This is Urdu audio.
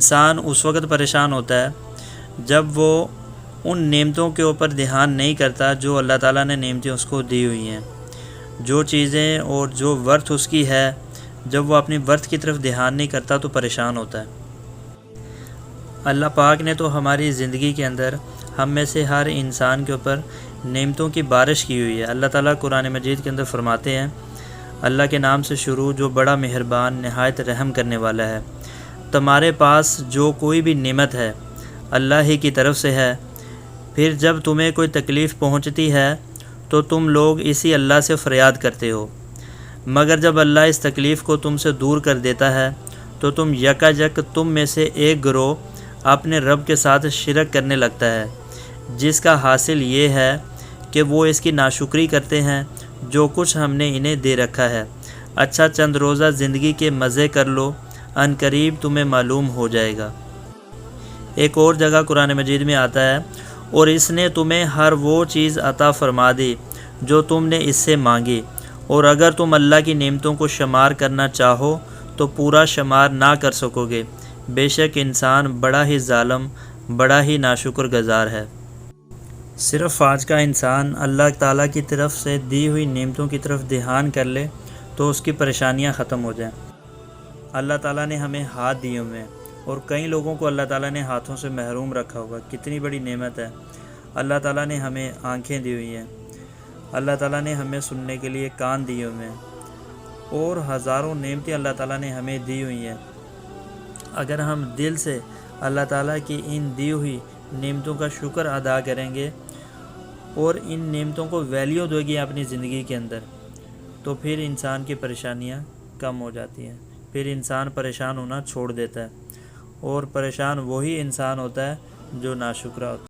انسان اس وقت پریشان ہوتا ہے جب وہ ان نعمتوں کے اوپر دھیان نہیں کرتا جو اللہ تعالیٰ نے نعمتیں اس کو دی ہوئی ہیں، جو چیزیں اور جو ورتھ اس کی ہے، جب وہ اپنی ورتھ کی طرف دھیان نہیں کرتا تو پریشان ہوتا ہے۔ اللہ پاک نے تو ہماری زندگی کے اندر ہم میں سے ہر انسان کے اوپر نعمتوں کی بارش کی ہوئی ہے۔ اللہ تعالیٰ قرآن مجید کے اندر فرماتے ہیں، اللہ کے نام سے شروع جو بڑا مہربان نہایت رحم کرنے والا ہے۔ تمہارے پاس جو کوئی بھی نعمت ہے اللہ ہی کی طرف سے ہے، پھر جب تمہیں کوئی تکلیف پہنچتی ہے تو تم لوگ اسی اللہ سے فریاد کرتے ہو، مگر جب اللہ اس تکلیف کو تم سے دور کر دیتا ہے تو تم یکا یک تم میں سے ایک گروہ اپنے رب کے ساتھ شرک کرنے لگتا ہے، جس کا حاصل یہ ہے کہ وہ اس کی ناشکری کرتے ہیں جو کچھ ہم نے انہیں دے رکھا ہے۔ اچھا چند روزہ زندگی کے مزے کر لو، ان قریب تمہیں معلوم ہو جائے گا۔ ایک اور جگہ قرآن مجید میں آتا ہے، اور اس نے تمہیں ہر وہ چیز عطا فرما دی جو تم نے اس سے مانگی، اور اگر تم اللہ کی نعمتوں کو شمار کرنا چاہو تو پورا شمار نہ کر سکو گے۔ بے شک انسان بڑا ہی ظالم، بڑا ہی ناشکر گزار ہے۔ صرف آج کا انسان اللہ تعالیٰ کی طرف سے دی ہوئی نعمتوں کی طرف دھیان کر لے تو اس کی پریشانیاں ختم ہو جائیں۔ اللہ تعالیٰ نے ہمیں ہاتھ دیے ہوئے ہیں، اور کئی لوگوں کو اللہ تعالیٰ نے ہاتھوں سے محروم رکھا ہوگا۔ کتنی بڑی نعمت ہے۔ اللہ تعالیٰ نے ہمیں آنکھیں دی ہوئی ہیں، اللہ تعالیٰ نے ہمیں سننے کے لیے کان دیے ہوئے ہیں، اور ہزاروں نعمتیں اللہ تعالیٰ نے ہمیں دی ہوئی ہیں۔ اگر ہم دل سے اللہ تعالیٰ کی ان دی ہوئی نعمتوں کا شکر ادا کریں گے اور ان نعمتوں کو ویلیو دیں گے اپنی زندگی کے اندر، تو پھر انسان کی پریشانیاں کم ہو جاتی ہیں، پھر انسان پریشان ہونا چھوڑ دیتا ہے، اور پریشان وہی انسان ہوتا ہے جو ناشکرا ہوتا ہے۔